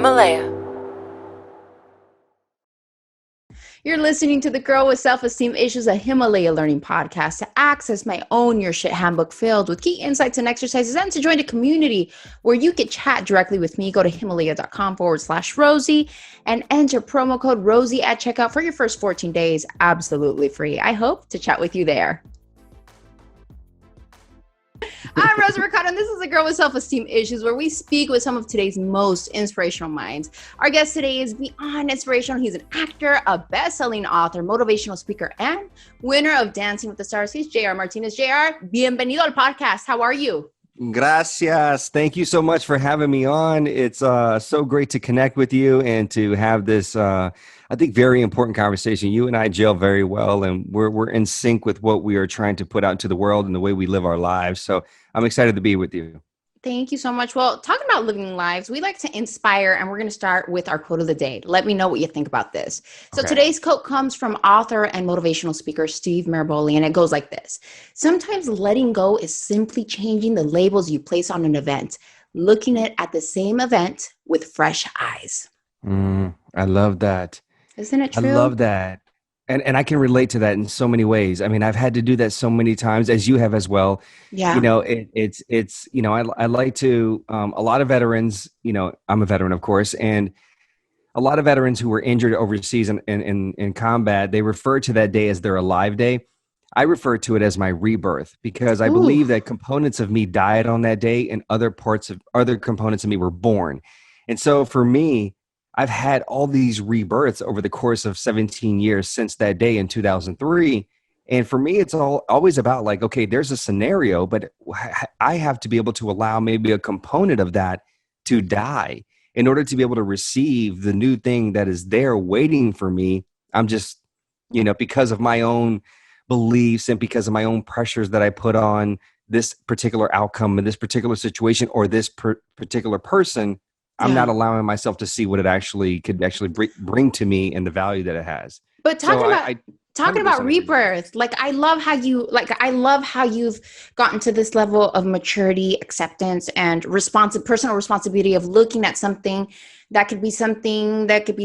Himalaya. You're listening to the Girl with Self-Esteem Issues, a Himalaya learning podcast. To access my own Your Shit handbook filled with key insights and exercises, and to join a community where you can chat directly with me, go to himalaya.com/Rosie and enter promo code Rosie at checkout for your first 14 days absolutely free. I hope to chat with you there. I'm Rosie Mercado, and this is the Girl with Self-Esteem Issues, where we speak with some of today's most inspirational minds. Our guest today is beyond inspirational. He's an actor, a best-selling author, motivational speaker, and winner of Dancing with the Stars. He's JR Martinez. JR, bienvenido al podcast. How are you? Gracias. Thank you so much for having me on. It's so great to connect with you and to have this, I think, very important conversation. You and I gel very well, and we're in sync with what we are trying to put out into the world and the way we live our lives. So I'm excited to be with you. Thank you so much. Well, talking about living lives, we like to inspire, and we're going to start with our quote of the day. Let me know what you think about this. So Today's quote comes from author and motivational speaker Steve Maraboli, and it goes like this. Sometimes letting go is simply changing the labels you place on an event, looking at the same event with fresh eyes. I love that. Isn't it true? I love that. And I can relate to that in so many ways. I mean, I've had to do that so many times, as you have as well. Yeah. You know, it's you know, I like to, a lot of veterans, you know, I'm a veteran, of course, and a lot of veterans who were injured overseas in combat, they refer to that day as their alive day. I refer to it as my rebirth, because I believe that components of me died on that day and other components of me were born. And so for me, I've had all these rebirths over the course of 17 years since that day in 2003. And for me, it's always about like, okay, there's a scenario, but I have to be able to allow maybe a component of that to die in order to be able to receive the new thing that is there waiting for me. I'm just, you know, because of my own beliefs and because of my own pressures that I put on this particular outcome in this particular situation or this particular person, I'm not allowing myself to see what it could bring to me and the value that it has. But talking about rebirth, I love how you've gotten to this level of maturity, acceptance, and personal responsibility of looking at something that could be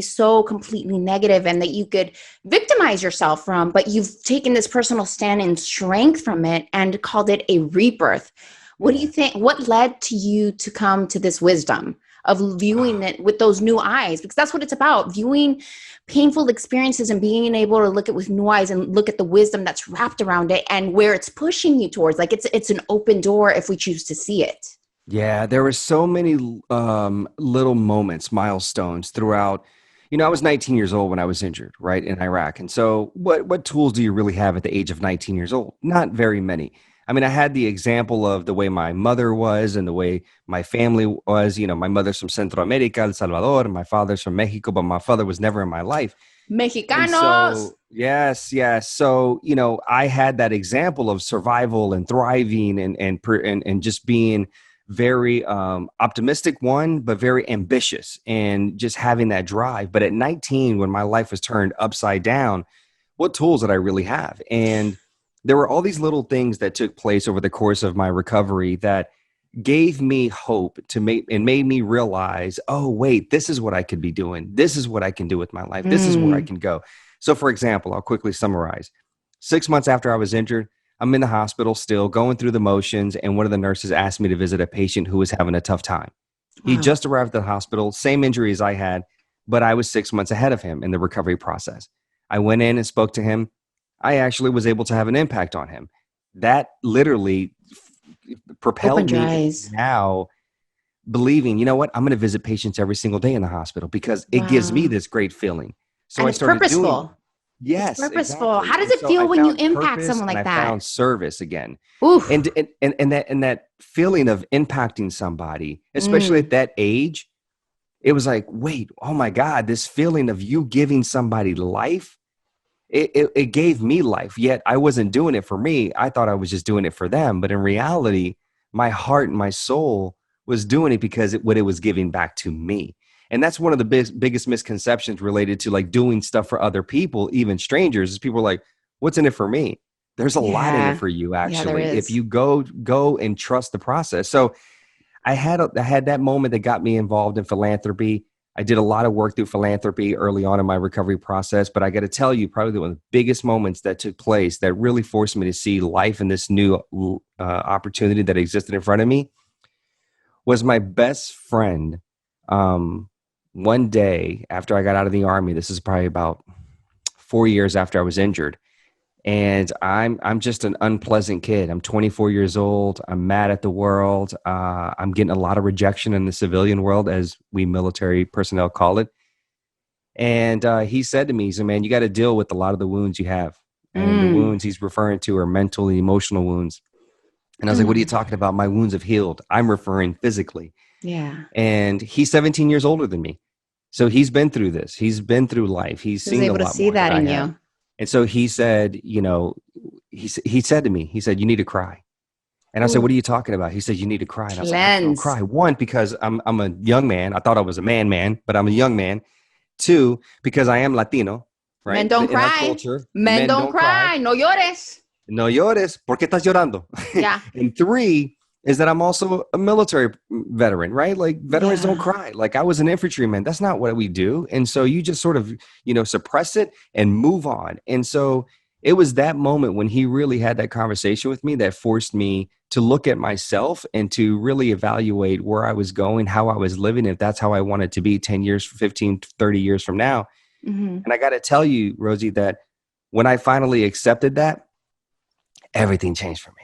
so completely negative and that you could victimize yourself from, but you've taken this personal stand in strength from it and called it a rebirth. What do you think? What led to you to come to this wisdom of viewing it with those new eyes? Because that's what it's about, viewing painful experiences and being able to look at with new eyes and look at the wisdom that's wrapped around it and where it's pushing you towards. Like it's an open door if we choose to see it. Yeah, there were so many little moments, milestones throughout. You know, I was 19 years old when I was injured, right, in Iraq. And so what tools do you really have at the age of 19 years old? Not very many. I mean, I had the example of the way my mother was and the way my family was. You know, my mother's from Centro America, El Salvador, and my father's from Mexico, but my father was never in my life. Mexicanos. So, yes. So, you know, I had that example of survival and thriving and just being very optimistic, but very ambitious and just having that drive. But at 19, when my life was turned upside down, what tools did I really have? And there were all these little things that took place over the course of my recovery that gave me hope made me realize, oh, wait, this is what I could be doing. This is what I can do with my life. This is where I can go. So, for example, I'll quickly summarize. 6 months after I was injured, I'm in the hospital still going through the motions. And one of the nurses asked me to visit a patient who was having a tough time. He just arrived at the hospital, same injury as I had, but I was 6 months ahead of him in the recovery process. I went in and spoke to him. I actually was able to have an impact on him. That literally propelled me now believing, you know what, I'm going to visit patients every single day in the hospital because it gives me this great feeling. So I started purposeful. Yes, it's purposeful. Exactly. How does it feel when you impact someone like that? I found service again. Oof. And that feeling of impacting somebody, especially at that age, it was like, wait, oh my God, this feeling of you giving somebody life. It gave me life, yet I wasn't doing it for me. I thought I was just doing it for them. But in reality, my heart and my soul was doing it because what it was giving back to me. And that's one of the biggest misconceptions related to like doing stuff for other people, even strangers, is people are like, what's in it for me? There's a lot in it for you, actually, if you go and trust the process. So I had that moment that got me involved in philanthropy. I did a lot of work through philanthropy early on in my recovery process, but I got to tell you, probably one of the biggest moments that took place that really forced me to see life in this new opportunity that existed in front of me was my best friend. One day after I got out of the Army, this is probably about 4 years after I was injured. And I'm just an unpleasant kid. I'm 24 years old. I'm mad at the world. I'm getting a lot of rejection in the civilian world, as we military personnel call it. And he said to me, he said, man, you got to deal with a lot of the wounds you have. And the wounds he's referring to are mental and emotional wounds. And I was like, what are you talking about? My wounds have healed. I'm referring physically. Yeah. And he's 17 years older than me. So he's been through this. He's been through life. He's seen a lot more than I have. And so he said, he said to me, he said, you need to cry. And I said, what are you talking about? He said, you need to cry. And I was like, I don't cry. One, because I'm a young man. I thought I was a man, but I'm a young man. Two, because I am Latino, right? Men don't cry. Culture, men don't cry. No llores. No llores. ¿Por qué estás llorando? Yeah. And three is that I'm also a military veteran, right? Like veterans don't cry. Like I was an infantryman. That's not what we do. And so you just sort of, suppress it and move on. And so it was that moment when he really had that conversation with me that forced me to look at myself and to really evaluate where I was going, how I was living, if that's how I wanted to be 10 years, 15, 30 years from now. Mm-hmm. And I got to tell you, Rosie, that when I finally accepted that, everything changed for me.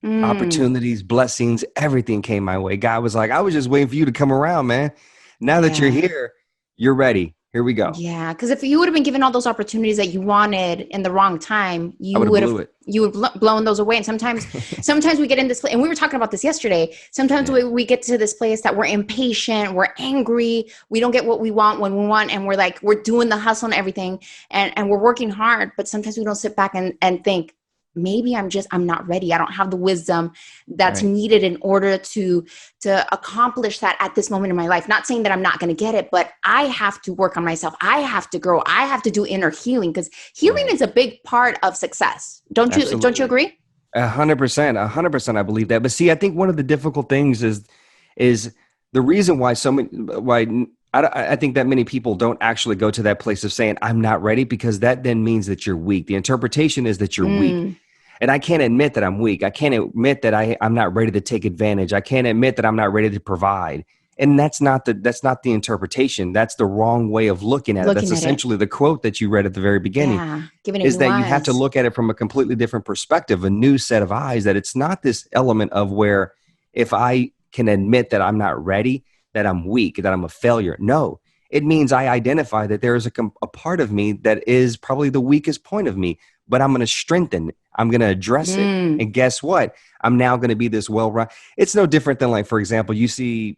Opportunities, blessings, everything came my way. God was like, I was just waiting for you to come around, man. Now that you're here, you're ready. Here we go. Yeah, because if you would have been given all those opportunities that you wanted in the wrong time, you would have blown those away. And sometimes we get in this place, and we were talking about this yesterday. Sometimes we get to this place that we're impatient, we're angry, we don't get what we want when we want, and we're doing the hustle and everything, and we're working hard. But sometimes we don't sit back and think, maybe I'm not ready. I don't have the wisdom that's needed in order to accomplish that at this moment in my life. Not saying that I'm not going to get it, but I have to work on myself. I have to grow. I have to do inner healing, because healing is a big part of success. Don't you agree? 100%. I believe that. But see, I think one of the difficult things is the reason why I think that many people don't actually go to that place of saying, I'm not ready, because that then means that you're weak. The interpretation is that you're weak. And I can't admit that I'm weak. I can't admit that I'm not ready to take advantage. I can't admit that I'm not ready to provide. And that's not the interpretation. That's the wrong way of looking at it. That's essentially the quote that you read at the very beginning, is that you have to look at it from a completely different perspective, a new set of eyes, that it's not this element of where if I can admit that I'm not ready, that I'm weak, that I'm a failure. No, it means I identify that there is a part of me that is probably the weakest point of me, but I'm going to strengthen. I'm going to address it. And guess what? I'm now going to be this well-rounded. It's no different than, like, for example, you see,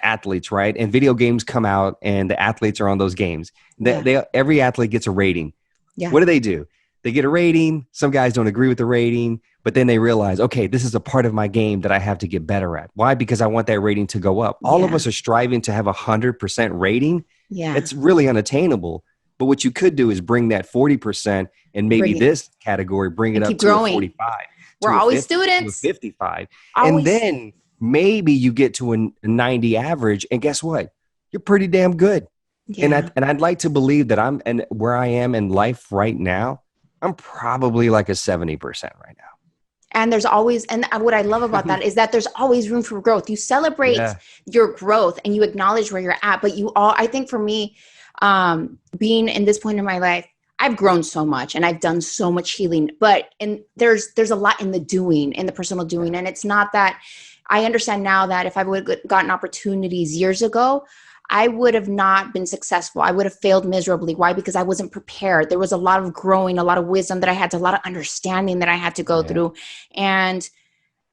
athletes, right? And video games come out and the athletes are on those games. Every athlete gets a rating. Yeah. What do? They get a rating. Some guys don't agree with the rating, but then they realize, okay, this is a part of my game that I have to get better at. Why? Because I want that rating to go up. All of us are striving to have 100% rating. Yeah. It's really unattainable. But what you could do is bring that 40% and maybe this category, bring it up to a 45. We're always students. To a 55. And then maybe you get to a 90 average, and guess what? You're pretty damn good. Yeah. And I'd like to believe that where I am in life right now, I'm probably like a 70% right now. And there's always, and what I love about that is that there's always room for growth. You celebrate your growth and you acknowledge where you're at. But I think for me, being in this point in my life, I've grown so much and I've done so much healing, there's a lot in the doing, in the personal doing. And it's not that I understand now that if I would have gotten opportunities years ago, I would have not been successful. I would have failed miserably. Why? Because I wasn't prepared. There was a lot of growing, a lot of wisdom that I had, a lot of understanding that I had to go through. And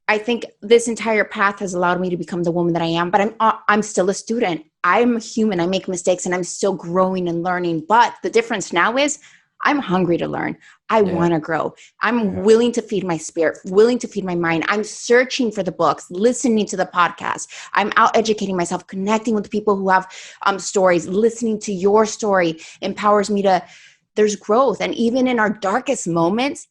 I think this entire path has allowed me to become the woman that I am, but I'm still a student. I'm a human. I make mistakes and I'm still growing and learning. But the difference now is I'm hungry to learn. I want to grow. I'm willing to feed my spirit, willing to feed my mind. I'm searching for the books, listening to the podcast. I'm out educating myself, connecting with people who have stories. Listening to your story empowers me there's growth. And even in our darkest moments,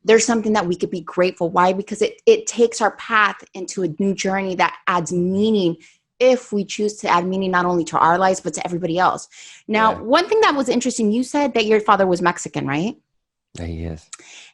there's something that we could be grateful. Why? Because it takes our path into a new journey that adds meaning if we choose to add meaning not only to our lives, but to everybody else. Now, Yeah. one thing that was interesting, you said that your father was Mexican, right? Yeah, he is.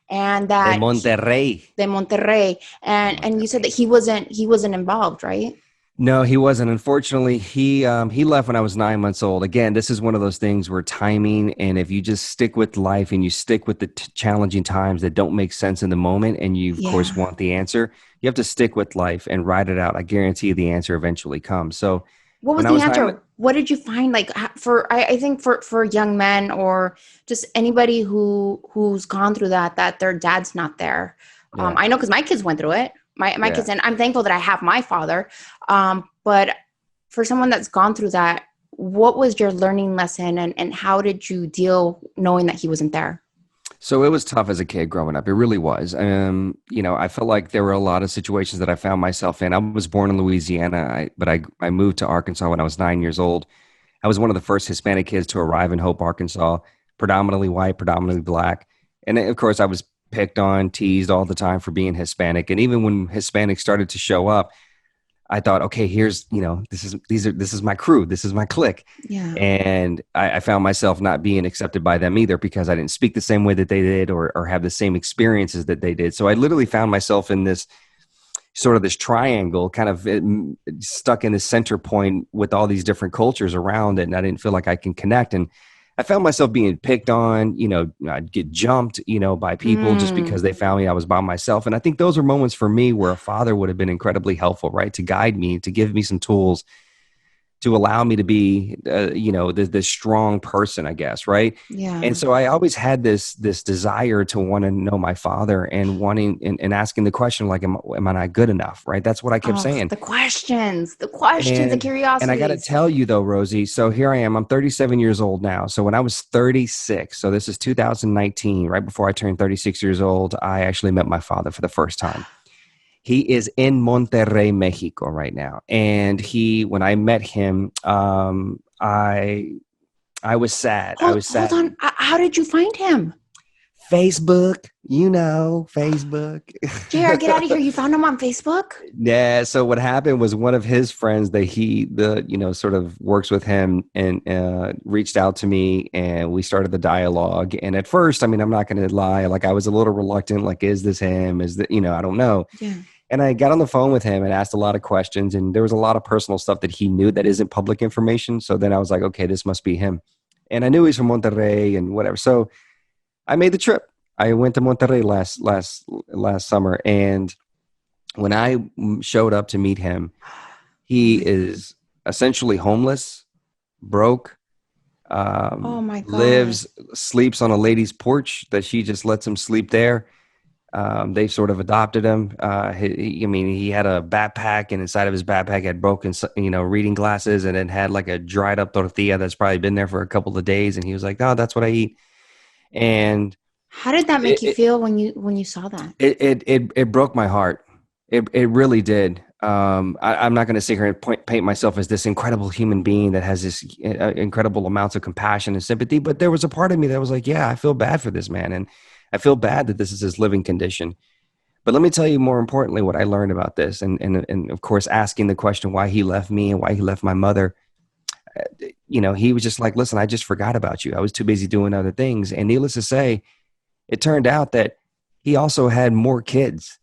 And De that Monterrey. de Monterrey, De and you said Monterrey. that he wasn't involved, right? No, he wasn't. Unfortunately, he left when I was 9 months old. Again, this is one of those things where timing, and if you just stick with life and you stick with the challenging times that don't make sense in the moment, and you of course Yeah. want the answer, you have to stick with life and ride it out. I guarantee the answer eventually comes. So What was when I the was nine, answer? What did you find? Like I think for young men or just anybody who's gone through that their dad's not there. yeah. I know because my kids went through it. My Yeah. kids, and I'm thankful that I have my father. But for someone that's gone through that, what was your learning lesson, and how did you deal knowing that he wasn't there? So it was tough as a kid growing up. It really was. I felt like there were a lot of situations that I found myself in. I was born in Louisiana, but I moved to Arkansas when I was 9 years old. I was one of the first Hispanic kids to arrive in Hope, Arkansas, predominantly white, predominantly black. And of course, I was picked on, teased all the time for being Hispanic. And even when Hispanics started to show up, I thought, okay, here's, this is my crew, this is my clique. Yeah. And I found myself not being accepted by them either because I didn't speak the same way that they did or have the same experiences that they did. So I literally found myself in this sort of this triangle, kind of stuck in the center point with all these different cultures around it. And I didn't feel like I can connect. And I found myself being picked on, I'd get jumped, by people just because they found me I was by myself. And I think those are moments for me where a father would have been incredibly helpful, right? To guide me, to give me some tools, to allow me to be, this strong person, I guess, right? And Yeah. so I always had this desire to want to know my father and wanting and asking the question, like, am I not good enough, right? That's what I kept Oh, saying. the And I got to curiosities. tell you though, Rosie, so here I am. I'm 37 years old now. So when I was 36, so this is 2019, right before I turned 36 years old, I actually met my father for the first time. He is in Monterrey, Mexico right now. And when I met him, I was sad. I was Hold sad. on. How did you find him? Facebook, Facebook. JR, get out of here. You found him on Facebook? Yeah. So what happened was one of his friends that sort of works with him and reached out to me and we started the dialogue. And at first, I mean, I'm not going to lie, like I was a little reluctant, like, is this him? Is that, I don't know. Yeah. And I got on the phone with him and asked a lot of questions. And there was a lot of personal stuff that he knew that isn't public information. So then I was like, okay, this must be him. And I knew he's from Monterrey and whatever. So I made the trip. I went to Monterrey last summer. And when I showed up to meet him, he is essentially homeless, broke, Oh my God. sleeps on a lady's porch that she just lets him sleep there. They sort of adopted him. He had a backpack, and inside of his backpack had broken, reading glasses, and it had like a dried up tortilla that's probably been there for a couple of days. And he was like, "No, that's what I eat." And How did that make you it feel when you saw that? it broke my heart. It really did. I'm not going to sit here and paint myself as this incredible human being that has this incredible amounts of compassion and sympathy. But there was a part of me that was like, yeah, I feel bad for this man. And I feel bad that this is his living condition. But let me tell you more importantly what I learned about this. And of course, asking the question why he left me and why he left my mother. He was just like, listen, I just forgot about you. I was too busy doing other things. And needless to say, it turned out that he also had more kids.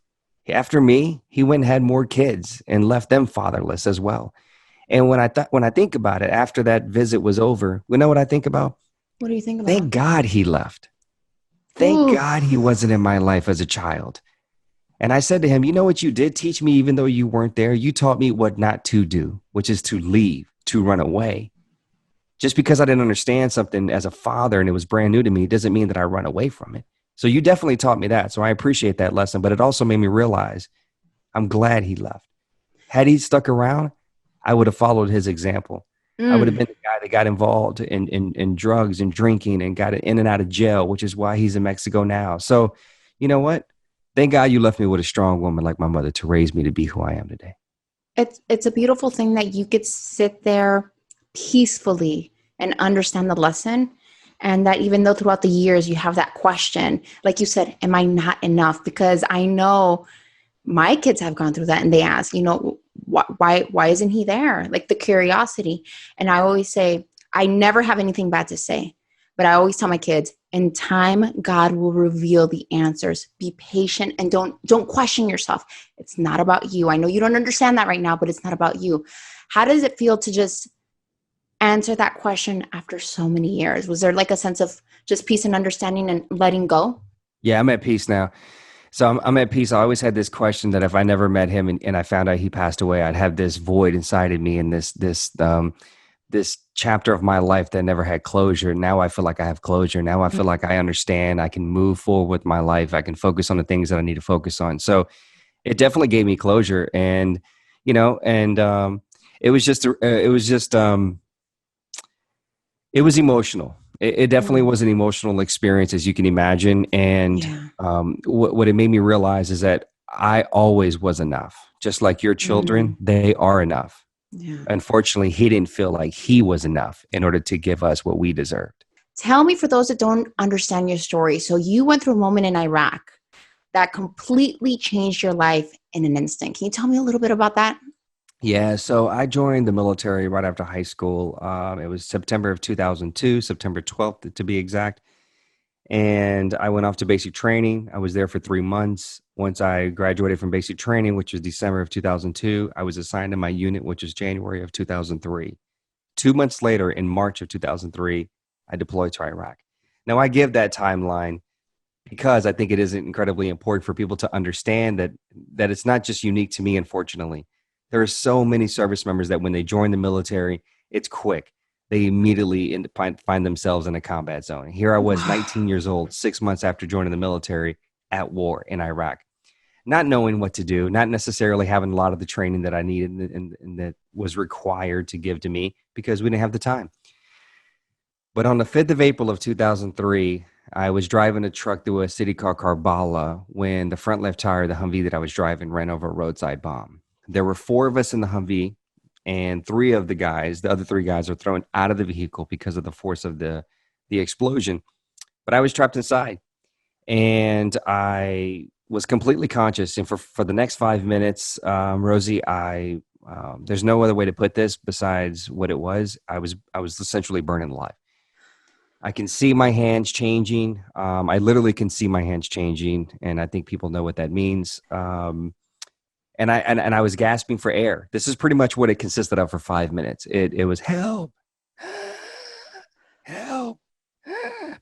After me, he went and had more kids and left them fatherless as well. And when I think about it, after that visit was over, you know what I think about? What do you think about? Thank God he left. Thank Ooh. God he wasn't in my life as a child. And I said to him, you know what you did teach me, even though you weren't there? You taught me what not to do, which is to leave, to run away. Just because I didn't understand something as a father and it was brand new to me doesn't mean that I run away from it. So you definitely taught me that. So I appreciate that lesson. But it also made me realize I'm glad he left. Had he stuck around, I would have followed his example. I would have been the guy that got involved in drugs and drinking and got in and out of jail, which is why he's in Mexico now. So you know what? Thank God you left me with a strong woman like my mother to raise me to be who I am today. It's a beautiful thing that you could sit there peacefully and understand the lesson. And that even though throughout the years you have that question, like you said, am I not enough? Because I know my kids have gone through that and they ask, why isn't he there? Like the curiosity. And I always say, I never have anything bad to say, but I always tell my kids, in time, God will reveal the answers. Be patient and don't question yourself. It's not about you. I know you don't understand that right now, but it's not about you. How does it feel to just answer that question after so many years? Was there like a sense of just peace and understanding and letting go? Yeah, I'm at peace now. So I'm at peace. I always had this question that if I never met him and I found out he passed away, I'd have this void inside of me and this chapter of my life that never had closure. Now I feel like I have closure. Now I feel like I understand. I can move forward with my life. I can focus on the things that I need to focus on. So it definitely gave me closure. And it was just it was emotional. It definitely was an emotional experience, as you can imagine. And Yeah. What it made me realize is that I always was enough. Just like your children, they are enough. Yeah. Unfortunately, he didn't feel like he was enough in order to give us what we deserved. Tell me, for those that don't understand your story. So you went through a moment in Iraq that completely changed your life in an instant. Can you tell me a little bit about that? Yeah, so I joined the military right after high school. It was September of 2002, September 12th to be exact. And I went off to basic training. I was there for 3 months. Once I graduated from basic training, which was December of 2002, I was assigned to my unit, which was January of 2003. 2 months later, in March of 2003, I deployed to Iraq. Now, I give that timeline because I think it is incredibly important for people to understand that it's not just unique to me, unfortunately. There are so many service members that when they join the military, it's quick. They immediately find themselves in a combat zone. Here I was, 19 years old, 6 months after joining the military at war in Iraq, not knowing what to do, not necessarily having a lot of the training that I needed and that was required to give to me because we didn't have the time. But on the 5th of April of 2003, I was driving a truck through a city called Karbala when the front left tire of the Humvee that I was driving ran over a roadside bomb. There were 4 of us in the Humvee, and 3 of the other 3 guys were thrown out of the vehicle because of the force of the explosion. But I was trapped inside, and I was completely conscious. And for the next 5 minutes, Rosie, there's no other way to put this besides what it was. I was essentially burning alive. I can see my hands changing. I literally can see my hands changing, and I think people know what that means. And I was gasping for air. This is pretty much what it consisted of for 5 minutes. It was help, help,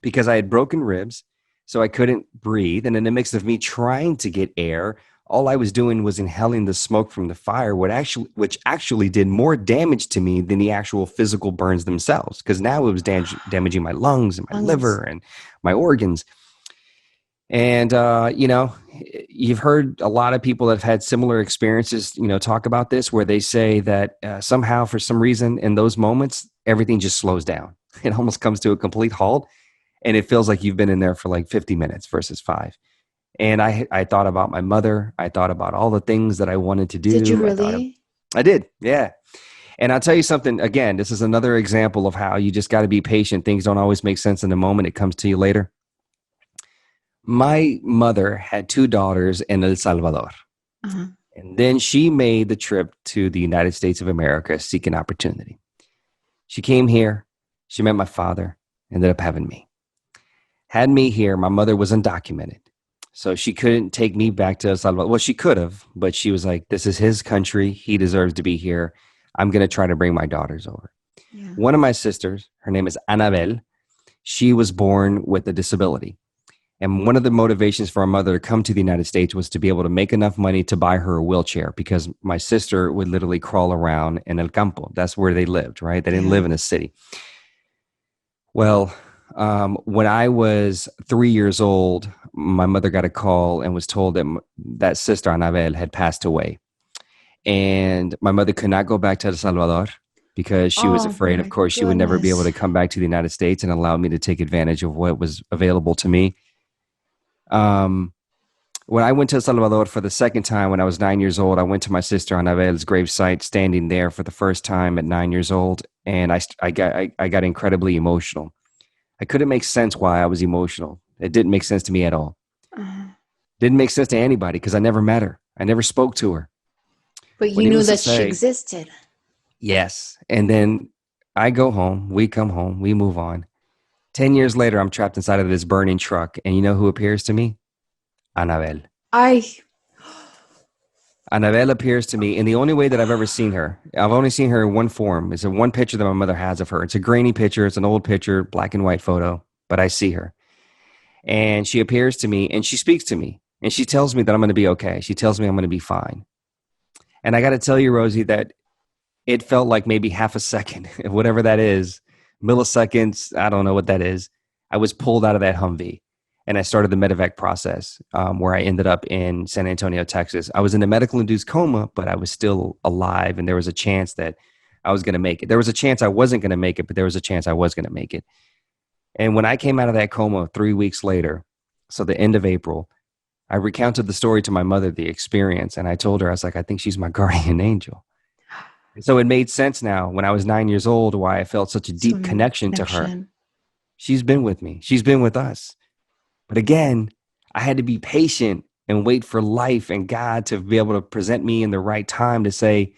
because I had broken ribs, so I couldn't breathe. And in the mix of me trying to get air, all I was doing was inhaling the smoke from the fire, which actually did more damage to me than the actual physical burns themselves, because now it was damaging my lungs and my liver and my organs. And, you've heard a lot of people that have had similar experiences, talk about this, where they say that somehow, for some reason, in those moments, everything just slows down. It almost comes to a complete halt. And it feels like you've been in there for like 50 minutes versus 5. And I thought about my mother. I thought about all the things that I wanted to do. Did you really? I did. Yeah. And I'll tell you something, again, this is another example of how you just got to be patient. Things don't always make sense in the moment. It comes to you later. My mother had 2 daughters in El Salvador. Uh-huh. And then she made the trip to the United States of America seeking opportunity. She came here. She met my father, ended up having me. Had me here. My mother was undocumented. So she couldn't take me back to El Salvador. Well, she could have, but she was like, this is his country. He deserves to be here. I'm going to try to bring my daughters over. Yeah. One of my sisters, her name is Annabelle. She was born with a disability. And one of the motivations for our mother to come to the United States was to be able to make enough money to buy her a wheelchair, because my sister would literally crawl around in El Campo. That's where they lived, right? They didn't live in a city. Well, when I was 3 years old, my mother got a call and was told that sister, Annabelle, had passed away. And my mother could not go back to El Salvador because she was afraid, of course, she would never be able to come back to the United States and allow me to take advantage of what was available to me. When I went to El Salvador for the second time when I was 9 years old, I went to my sister Annabelle's gravesite, standing there for the first time at 9 years old, and I got incredibly emotional. I couldn't make sense why I was emotional. It didn't make sense to me at all. Didn't make sense to anybody because I never met her. I never spoke to her. But But you knew needless to that she say, existed. yes. And then I go home, we come home, we move on. 10 years later, I'm trapped inside of this burning truck. And you know who appears to me? Annabelle. I Annabelle appears to me in the only way that I've ever seen her. I've only seen her in one form. It's a one picture that my mother has of her. It's a grainy picture. It's an old picture, black and white photo, but I see her. And she appears to me and she speaks to me and she tells me that I'm going to be okay. She tells me I'm going to be fine. And I got to tell you, Rosie, that it felt like maybe half a second, whatever that is, milliseconds. I don't know what that is. I was pulled out of that Humvee and I started the medevac process, where I ended up in San Antonio, Texas. I was in a medical induced coma, but I was still alive. And there was a chance that I was going to make it. There was a chance I wasn't going to make it, but there was a chance I was going to make it. And when I came out of that coma 3 weeks later, so the end of April, I recounted the story to my mother, the experience. And I told her, I was like, I think she's my guardian angel. So it made sense now when I was 9 years old, why I felt such a deep some connection to her. connection. She's been with me. She's been with us. But again, I had to be patient and wait for life and God to be able to present me in the right time to say,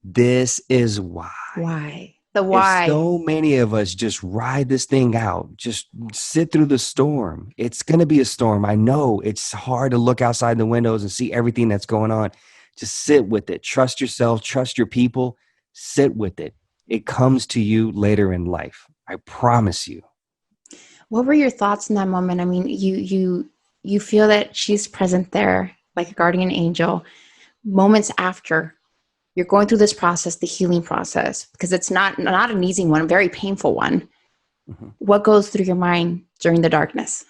this is why. Why? The If why. so many of us just ride this thing out, just sit through the storm. It's going to be a storm. I know it's hard to look outside the windows and see everything that's going on. Just sit with it. Trust yourself. Trust your people. Sit with it. It comes to you later in life. I promise you. What were your thoughts in that moment? I mean, you feel that she's present there like a guardian angel. Moments after you're going through this process, the healing process, because it's not an easy one, a very painful one. Mhm. What goes through your mind during the darkness?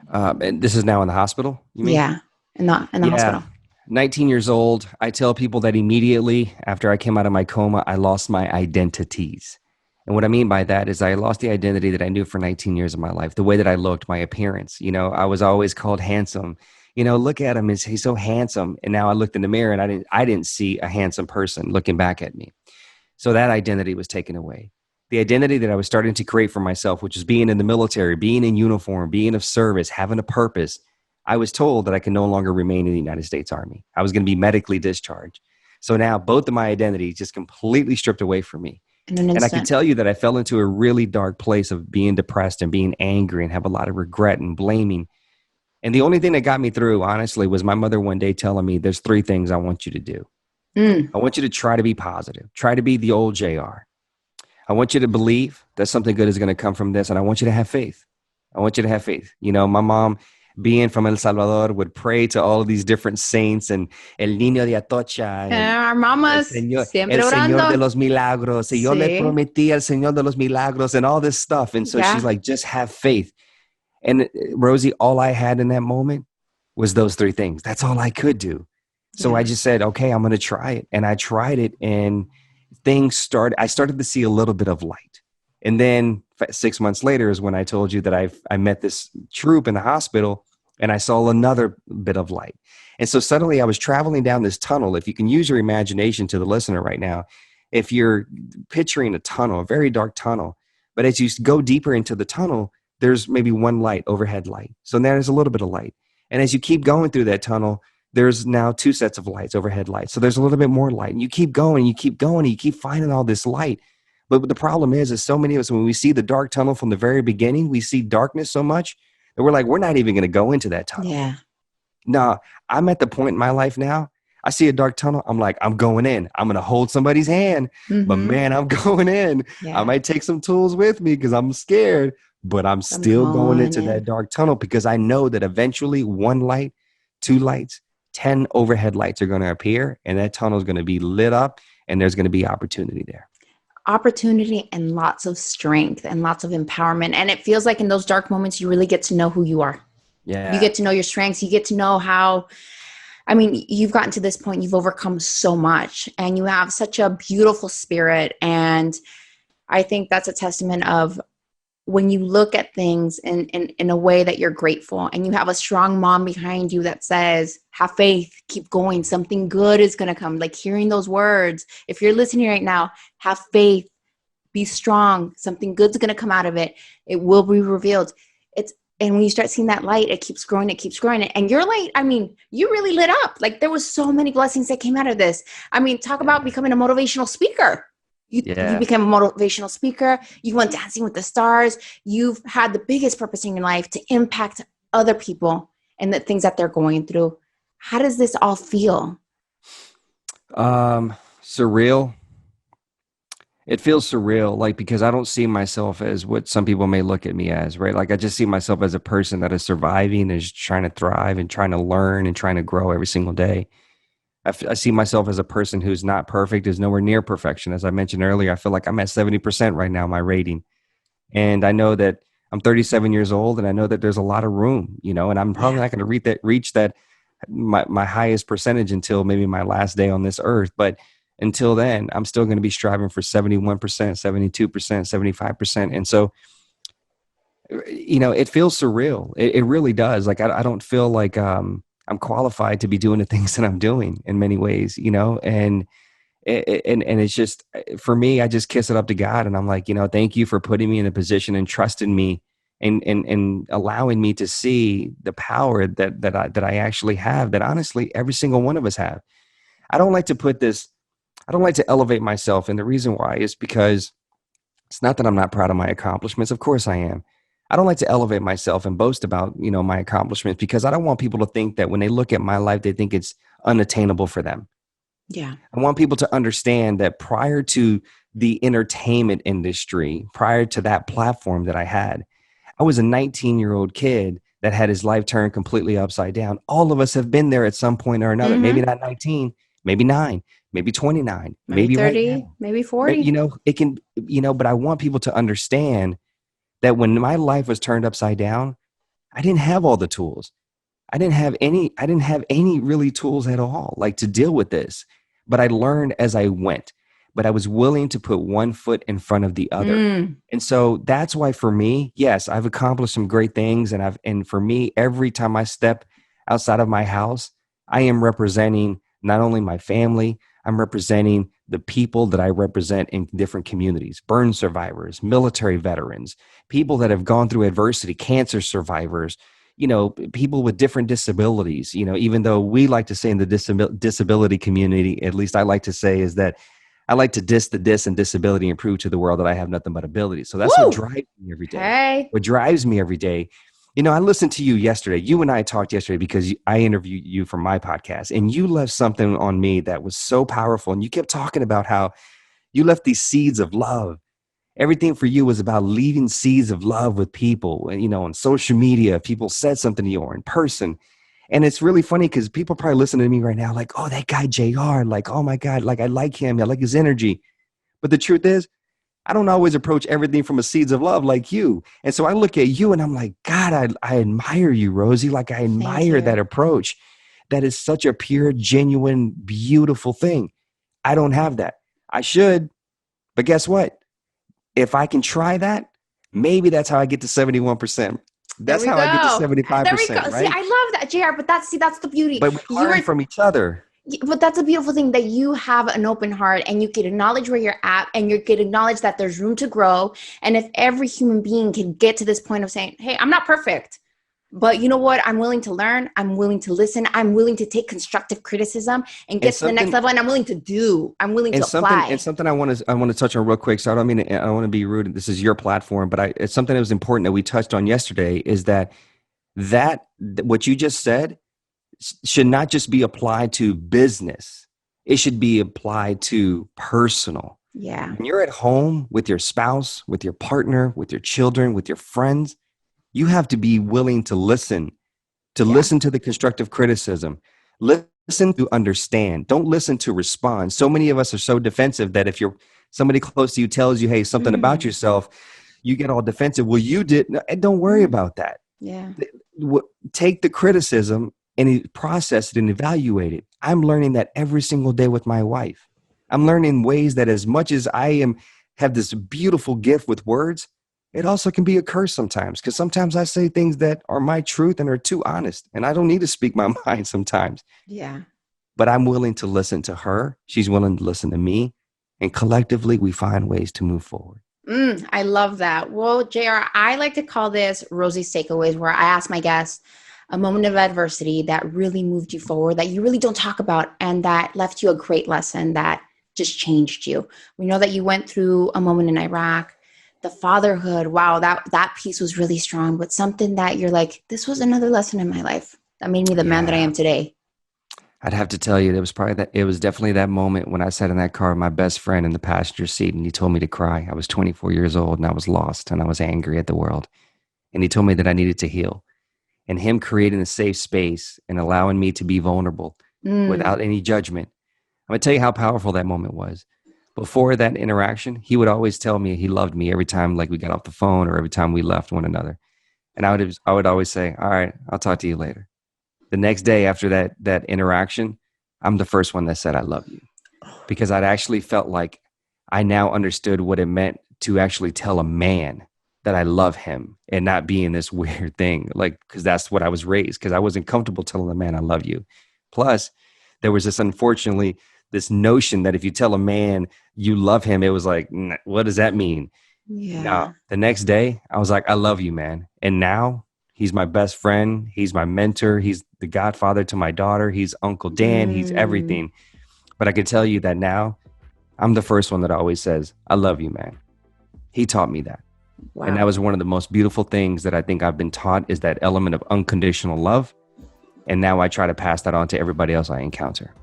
And this is now in the hospital, you mean? Yeah, in the Yeah. hospital. 19 years old. I tell people that immediately after I came out of my coma, I lost my identities. And what I mean by that is I lost the identity that I knew for 19 years of my life, the way that I looked, my appearance. You know, I was always called handsome. You know, look at him, he's so handsome. And now I looked in the mirror and I didn't see a handsome person looking back at me. So that identity was taken away. The identity that I was starting to create for myself, which is being in the military, being in uniform, being of service, having a purpose. I was told that I can no longer remain in the United States Army. I was going to be medically discharged. So now both of my identities just completely stripped away from me. In an And I can instant. tell you that I fell into a really dark place of being depressed and being angry and have a lot of regret and blaming. And the only thing that got me through, honestly, was my mother one day telling me, there's 3 things I want you to do. Mm. I want you to try to be positive. Try to be the old JR. I want you to believe that something good is going to come from this. And I want you to have faith. I want you to have faith. You know, my mom, being from El Salvador, would pray to all of these different saints and El Niño de Atocha and Our mamas El siempre Señor de orando. los Milagros. Y yo le Sí. prometí al Señor de los Milagros and all this stuff. And so she's Yeah. like, just have faith. And Rosie, all I had in that moment was those 3 things. That's all I could do. So Yeah. I just said, okay, I'm going to try it. And I tried it and I started to see a little bit of light. And then 6 months later is when I told you that I met this troop in the hospital and I saw another bit of light. And so suddenly I was traveling down this tunnel. If you can use your imagination to the listener right now, if you're picturing a tunnel, a very dark tunnel, but as you go deeper into the tunnel, there's maybe one light, overhead light. So there's a little bit of light. And as you keep going through that tunnel, there's now 2 sets of lights, overhead lights. So there's a little bit more light. And you keep going, you keep going, and you keep finding all this light. But the problem is so many of us, when we see the dark tunnel from the very beginning, we see darkness so much that we're like, we're not even going to go into that tunnel. Yeah. No, I'm at the point in my life now, I see a dark tunnel. I'm like, I'm going in. I'm going to hold somebody's hand. But Mm-hmm. man, I'm going in. Yeah. I might take some tools with me because I'm scared, but I'm still going into in. that dark tunnel because I know that eventually 1 light, 2 lights, 10 overhead lights are going to appear and that tunnel is going to be lit up and there's going to be opportunity there. Opportunity and lots of strength and lots of empowerment. And it feels like in those dark moments, you really get to know who you are. Yeah. You get to know your strengths. You get to know how, I mean, you've gotten to this point, you've overcome so much and you have such a beautiful spirit. And I think that's a testament of when you look at things in a way that you're grateful and you have a strong mom behind you that says, have faith, keep going, something good is going to come. Like hearing those words, if you're listening right now, have faith, be strong, something good's going to come out of it. It will be revealed. And when you start seeing that light, it keeps growing, it keeps growing. And your light, I mean, you really lit up. Like there was so many blessings that came out of this. I mean, talk about becoming a motivational speaker. You Yeah. became a motivational speaker. You went Dancing with the Stars. You've had the biggest purpose in your life to impact other people and the things that they're going through. How does this all feel? Surreal. It feels surreal, like, because I don't see myself as what some people may look at me as, right? Like, I just see myself as a person that is surviving, is trying to thrive and trying to learn and trying to grow every single day. I see myself as a person who's not perfect, is nowhere near perfection. As I mentioned earlier, I feel like I'm at 70% right now, my rating. And I know that I'm 37 years old, and I know that there's a lot of room, and I'm probably Yeah. not going to reach that my highest percentage until maybe my last day on this earth. But until then, I'm still going to be striving for 71%, 72%, 75%. And so, it feels surreal. It really does. Like, I don't feel like I'm qualified to be doing the things that I'm doing in many ways, and it's just, for me, I just kiss it up to God, and I'm like, thank you for putting me in a position and trusting me, and allowing me to see the power that I actually have, that honestly every single one of us have. I don't like to put this, I don't like to elevate myself, and the reason why is because it's not that I'm not proud of my accomplishments. Of course I am. I don't like to elevate myself and boast about, my accomplishments, because I don't want people to think that when they look at my life, they think it's unattainable for them. Yeah. I want people to understand that prior to the entertainment industry, prior to that platform that I had, I was a 19-year-old kid that had his life turned completely upside down. All of us have been there at some point or another. Maybe Mm-hmm. not 19, maybe 9, maybe 29, Maybe maybe right 30, now. maybe 40. It can, but I want people to understand that when my life was turned upside down, I didn't have all the tools. I didn't have any really tools at all, like, to deal with this. But I learned as I went. But I was willing to put one foot in front of the other. Mm. And so that's why, for me, yes, I've accomplished some great things. And for me, every time I step outside of my house, I am representing not only my family, I'm representing the people that I represent in different communities: burn survivors, military veterans, people that have gone through adversity, cancer survivors, people with different disabilities. Even though we like to say in the disability community, at least I like to say, is that I like to diss the dis and disability and prove to the world that I have nothing but ability. So that's what Woo! drives me every day. Hey. What drives me every day. I listened to you yesterday. You and I talked yesterday because I interviewed you for my podcast, and you left something on me that was so powerful. And you kept talking about how you left these seeds of love. Everything for you was about leaving seeds of love with people. And, on social media, people said something to you, or in person. And it's really funny because people probably listening to me right now, like, oh, that guy JR, like, oh my God, like, I like him. I like his energy. But the truth is, I don't always approach everything from a seeds of love like you. And so I look at you and I'm like, God, I admire you, Rosie. Like, I Thank admire that you. approach. That is such a pure, genuine, beautiful thing. I don't have that. I should. But guess what? If I can try that, maybe that's how I get to 71%. There That's we how I get to go. There we 75%, go. See, right? I love that, JR, but that's the beauty. But we You learn were from each other. But that's a beautiful thing, that you have an open heart and you can acknowledge where you're at, and you can acknowledge that there's room to grow. And if every human being can get to this point of saying, hey, I'm not perfect, but you know what? I'm willing to learn. I'm willing to listen. I'm willing to take constructive criticism and And get to the next something level. And I'm willing to do. I'm willing to and something and apply. something I want to touch on real quick. So I don't want to be rude. This is your platform, but it's something that was important that we touched on yesterday, is that what you just said should not just be applied to business. It should be applied to personal. Yeah. When you're at home with your spouse, with your partner, with your children, with your friends, you have to be willing to Yeah. listen to the constructive criticism. Listen to understand. Don't listen to respond. So many of us are so defensive that if somebody close to you tells you, hey, something about Mm. yourself, you get all defensive. Well, you did. No, don't worry Mm. about that. Yeah. Take the criticism and process it and evaluate it. I'm learning that every single day with my wife. I'm learning ways that, as much as have this beautiful gift with words, it also can be a curse sometimes, because sometimes I say things that are my truth and are too honest, and I don't need to speak my mind sometimes. Yeah. But I'm willing to listen to her. She's willing to listen to me. And collectively, we find ways to move forward. I love that. Well, JR, I like to call this Rosie's Takeaways, where I ask my guests a moment of adversity that really moved you forward, that you really don't talk about, and that left you a great lesson that just changed you. We know that you went through a moment in Iraq, the fatherhood. Wow, that piece was really strong, but something that you're like, this was another lesson in my life that made me the man that I am today. I'd have to tell you, it was definitely that moment when I sat in that car with my best friend in the passenger seat and he told me to cry. I was 24 years old and I was lost and I was angry at the world. And he told me that I needed to heal. And him creating a safe space and allowing me to be vulnerable without any judgment. I'm going to tell you how powerful that moment was. Before that interaction, he would always tell me he loved me every time like we got off the phone or every time we left one another. And I would always say, all right, I'll talk to you later. The next day after that interaction, I'm the first one that said, I love you. Because I'd actually felt like I now understood what it meant to actually tell a man that I love him and not being this weird thing. Like, because that's what I was raised, because I wasn't comfortable telling a man I love you. Plus, there was unfortunately, this notion that if you tell a man you love him, it was like, what does that mean? Yeah. Now, the next day, I was like, I love you, man. And now, he's my best friend. He's my mentor. He's the godfather to my daughter. He's Uncle Dan. He's everything. But I can tell you that now I'm the first one that always says, I love you, man. He taught me that. Wow. And that was one of the most beautiful things that I think I've been taught is that element of unconditional love. And now I try to pass that on to everybody else I encounter.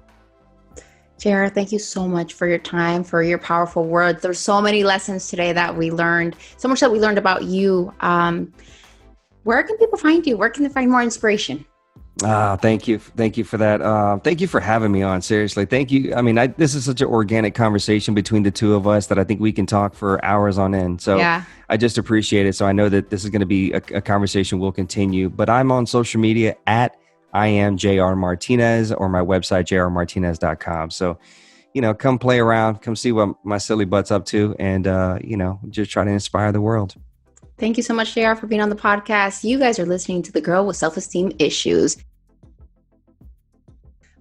JR, thank you so much for your time, for your powerful words. There's so many lessons today that we learned, so much that we learned about you. Where can people find you? Where can they find more inspiration? Thank you. Thank you for that. Thank you for having me on. Seriously. Thank you. I mean, this is such an organic conversation between the two of us that I think we can talk for hours on end. So yeah. I just appreciate it. So I know that this is going to be a conversation we'll continue, but I'm on social media at I am JR Martinez or my website, jrmartinez.com. So, come play around, come see what my silly butt's up to and, just try to inspire the world. Thank you so much, JR, for being on the podcast. You guys are listening to The Girl with Self-Esteem Issues.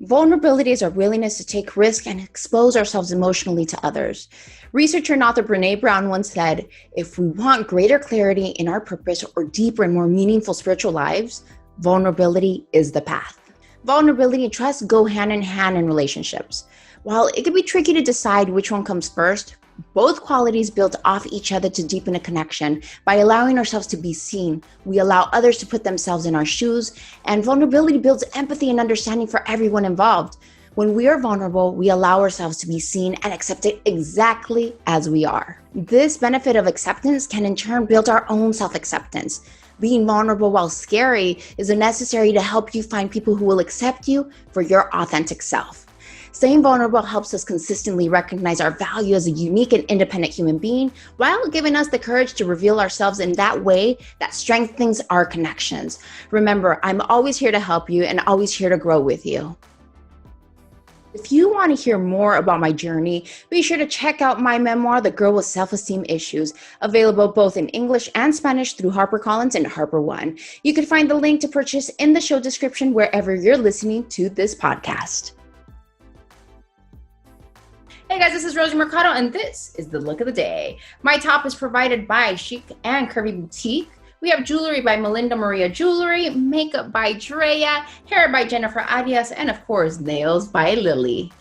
Vulnerability is our willingness to take risks and expose ourselves emotionally to others. Researcher and author Brené Brown once said, if we want greater clarity in our purpose or deeper and more meaningful spiritual lives, vulnerability is the path. Vulnerability and trust go hand in hand in relationships. While it can be tricky to decide which one comes first, both qualities build off each other to deepen a connection. By allowing ourselves to be seen, we allow others to put themselves in our shoes, and vulnerability builds empathy and understanding for everyone involved. When we are vulnerable, we allow ourselves to be seen and accepted exactly as we are. This benefit of acceptance can in turn build our own self-acceptance. Being vulnerable, while scary, is necessary to help you find people who will accept you for your authentic self. Staying vulnerable helps us consistently recognize our value as a unique and independent human being, while giving us the courage to reveal ourselves in that way that strengthens our connections. Remember, I'm always here to help you and always here to grow with you. If you want to hear more about my journey, be sure to check out my memoir, The Girl with Self-Esteem Issues, available both in English and Spanish through HarperCollins and HarperOne. You can find the link to purchase in the show description wherever you're listening to this podcast. Hey guys, this is Rosie Mercado, and this is the look of the day. My top is provided by Chic and Curvy Boutique. We have jewelry by Melinda Maria Jewelry, makeup by Drea, hair by Jennifer Arias, and of course, nails by Lily.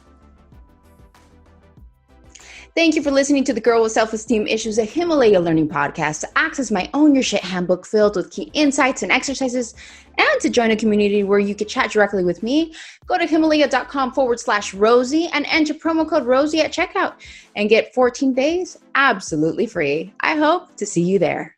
Thank you for listening to The Girl with Self-Esteem Issues, a Himalaya learning podcast. To access my Own Your Shit handbook filled with key insights and exercises, and to join a community where you can chat directly with me, go to Himalaya.com/Rosie and enter promo code Rosie at checkout and get 14 days absolutely free. I hope to see you there.